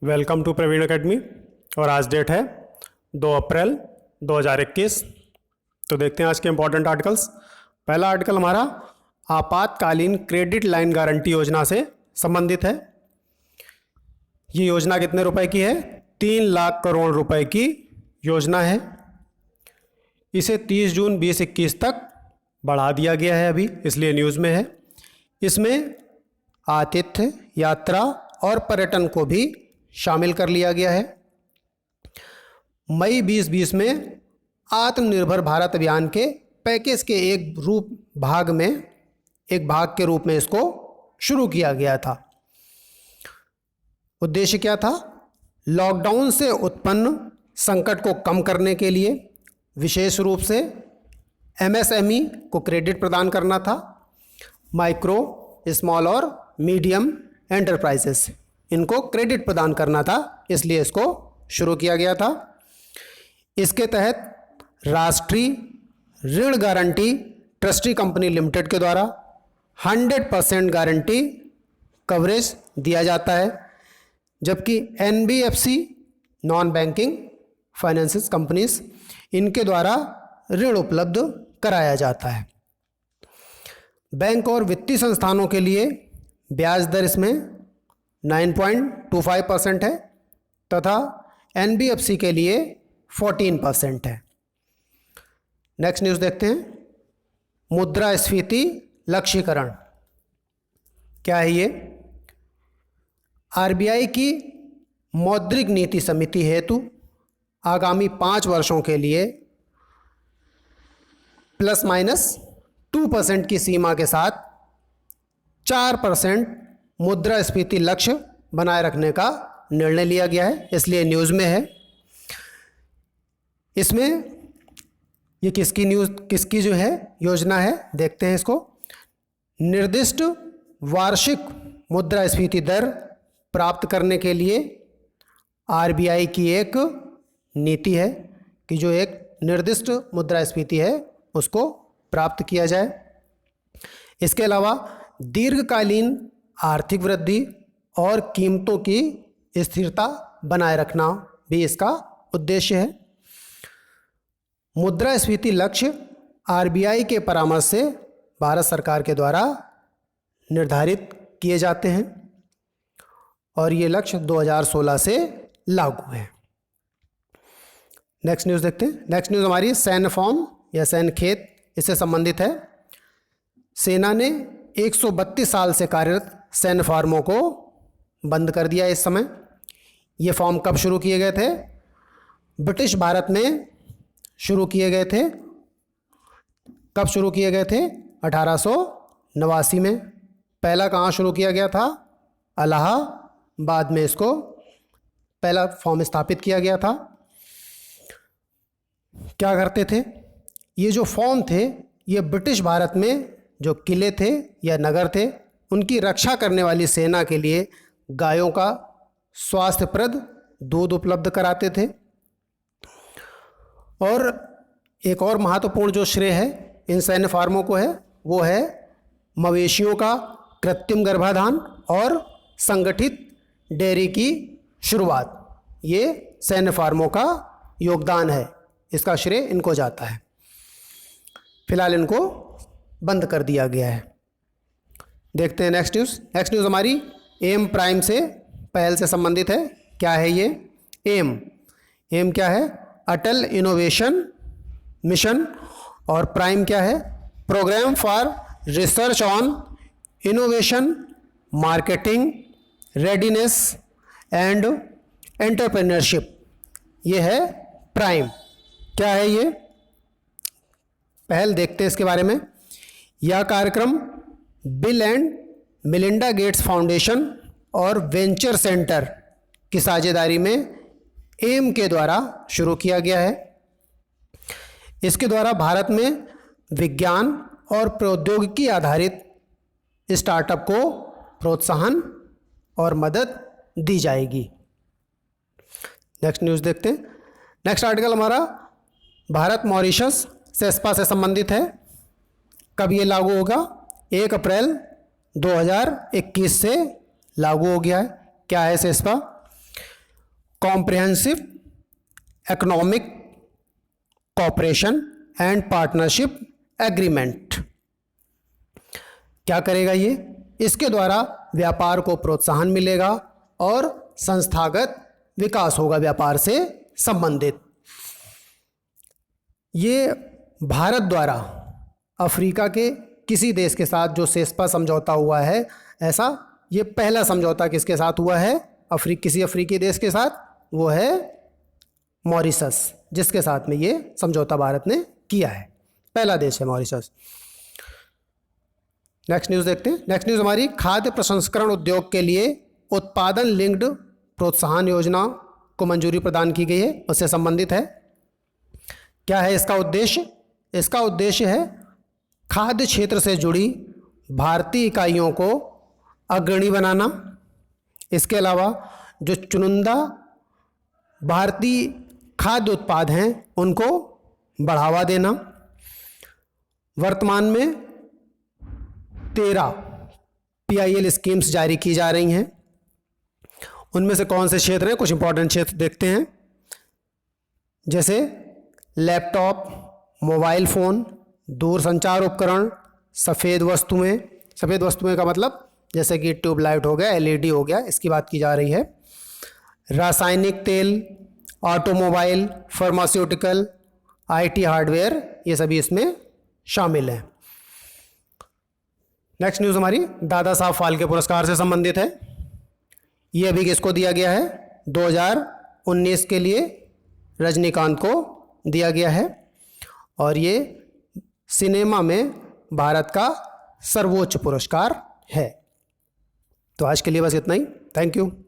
Welcome to Praveen academy. और आज date है 2 अप्रैल 2021। तो देखते हैं आज के इम्पोर्टेंट आर्टिकल्स। पहला आर्टिकल हमारा आपातकालीन क्रेडिट लाइन गारंटी योजना से संबंधित है। ये योजना कितने रुपए की है? 3 लाख करोड़ रुपए की योजना है। इसे 30 जून 2021 तक बढ़ा दिया गया है अभी, इसलिए न्यूज़ में है। इसमें आतिथ्य, यात्रा और पर्यटन को भी शामिल कर लिया गया है। मई 2020 में आत्मनिर्भर भारत अभियान के पैकेज के एक भाग के रूप में इसको शुरू किया गया था। उद्देश्य क्या था? लॉकडाउन से उत्पन्न संकट को कम करने के लिए विशेष रूप से एमएसएमई को क्रेडिट प्रदान करना था। माइक्रो, स्मॉल और मीडियम एंटरप्राइजेस, इनको क्रेडिट प्रदान करना था, इसलिए इसको शुरू किया गया था। इसके तहत राष्ट्रीय ऋण गारंटी ट्रस्टी कंपनी लिमिटेड के द्वारा 100% गारंटी कवरेज दिया जाता है, जबकि NBFC, non banking finances companies, इनके द्वारा ऋण उपलब्ध कराया जाता है। बैंक और वित्तीय संस्थानों के लिए ब्याज दर इसमें 9.25% है तथा एनबीएफसी के लिए 14% है। नेक्स्ट न्यूज़ देखते हैं। मुद्रास्फीति लक्ष्यीकरण क्या है ये? आरबीआई की मौद्रिक नीति समिति हेतु आगामी 5 वर्षों के लिए ±2% की सीमा के साथ 4% मुद्रास्फीति लक्ष्य बनाए रखने का निर्णय लिया गया है, इसलिए न्यूज़ में है। इसमें ये किसकी जो है योजना है, देखते हैं इसको। निर्दिष्ट वार्षिक मुद्रास्फीति दर प्राप्त करने के लिए आरबीआई की एक नीति है कि जो एक निर्दिष्ट मुद्रास्फीति है उसको प्राप्त किया जाए। इसके अलावा दीर्घकालीन आर्थिक वृद्धि और कीमतों की स्थिरता बनाए रखना भी इसका उद्देश्य है। मुद्रास्फीति लक्ष्य आरबीआई के परामर्श से भारत सरकार के द्वारा निर्धारित किए जाते हैं और ये लक्ष्य 2016 से लागू है। नेक्स्ट न्यूज़ देखते हैं। नेक्स्ट न्यूज़ हमारी सैन्य फॉर्म या सैन्य खेत, इससे संबंधित है। सेना ने 132 साल से कार्यरत सैन्य फार्मों को बंद कर दिया इस समय। ये फॉर्म कब शुरू किए गए थे? ब्रिटिश भारत में शुरू किए गए थे। कब शुरू किए गए थे? 1889 में। पहला कहाँ शुरू किया गया था? इलाहाबाद में इसको पहला फॉर्म स्थापित किया गया था। क्या करते थे? ये जो फॉर्म थे ये ब्रिटिश भारत में जो किले थे या नगर थे उनकी रक्षा करने वाली सेना के लिए गायों का स्वास्थ्यप्रद दूध उपलब्ध कराते थे। और एक और महत्वपूर्ण जो श्रेय है इन सैन्य फार्मों को है वो है मवेशियों का कृत्रिम गर्भाधान और संगठित डेयरी की शुरुआत। ये सैन्य फार्मों का योगदान है, इसका श्रेय इनको जाता है। फिलहाल इनको बंद कर दिया गया है। देखते हैं नेक्स्ट न्यूज़। नेक्स्ट न्यूज़ हमारी एम प्राइम से पहल से संबंधित है। क्या है ये? एम क्या है? Atal innovation mission. और प्राइम क्या है? Programme for research on innovation, marketing, readiness and entrepreneurship. ये है प्राइम। क्या है ये? पहल देखते हैं इसके बारे में। यह कार्यक्रम bill and Melinda Gates foundation और वेंचर सेंटर की साझेदारी में एम के द्वारा शुरू किया गया है। इसके द्वारा भारत में विज्ञान और प्रौद्योगिकी आधारित स्टार्टअप को प्रोत्साहन और मदद दी जाएगी। नेक्स्ट न्यूज़ देखते हैं। नेक्स्ट आर्टिकल हमारा भारत मॉरिशस सेस्पा से संबंधित है। कब ये लागू होगा? 1 अप्रैल 2021 से लागू हो गया है। क्या है CEPA? Comprehensive economic cooperation and partnership agreement. क्या करेगा ये? इसके द्वारा व्यापार को प्रोत्साहन मिलेगा और संस्थागत विकास होगा व्यापार से संबंधित। ये भारत द्वारा अफ्रीका के किसी देश के साथ जो सेस्पा समझौता हुआ है, ऐसा ये पहला समझौता किसके साथ हुआ है? किसी अफ्रीकी देश के साथ, वो है मॉरिशस, जिसके साथ में ये समझौता भारत ने किया है। पहला देश है मॉरिशस। नेक्स्ट न्यूज़ देखते हैं। नेक्स्ट न्यूज़ हमारी खाद्य प्रसंस्करण उद्योग के लिए उत्पादन लिंक्ड प्रोत्साहन योजना को मंजूरी प्रदान की गई है, उससे संबंधित है। क्या है इसका उद्देश्य? इसका उद्देश्य है खाद्य क्षेत्र से जुड़ी भारतीय इकाइयों को अग्रणी बनाना। इसके अलावा जो चुनिंदा भारतीय खाद्य उत्पाद हैं उनको बढ़ावा देना। वर्तमान में 13 PIL स्कीम्स जारी की जा रही हैं। उनमें से कौन से क्षेत्र हैं? कुछ इंपॉर्टेंट क्षेत्र देखते हैं, जैसे लैपटॉप, मोबाइल फ़ोन, दूरसंचार उपकरण, सफ़ेद वस्तुएं। सफ़ेद वस्तुएं का मतलब जैसे कि ट्यूबलाइट हो गया, LED हो गया, इसकी बात की जा रही है। रासायनिक तेल, ऑटोमोबाइल, फार्मास्यूटिकल, IT हार्डवेयर, ये सभी इसमें शामिल हैं। नेक्स्ट न्यूज़ हमारी दादा साहब फाल्के पुरस्कार से संबंधित है। ये अभी किसको दिया गया है? 2019 के लिए रजनीकांत को दिया गया है और ये सिनेमा में भारत का सर्वोच्च पुरस्कार है। तो आज के लिए बस इतना ही। Thank you.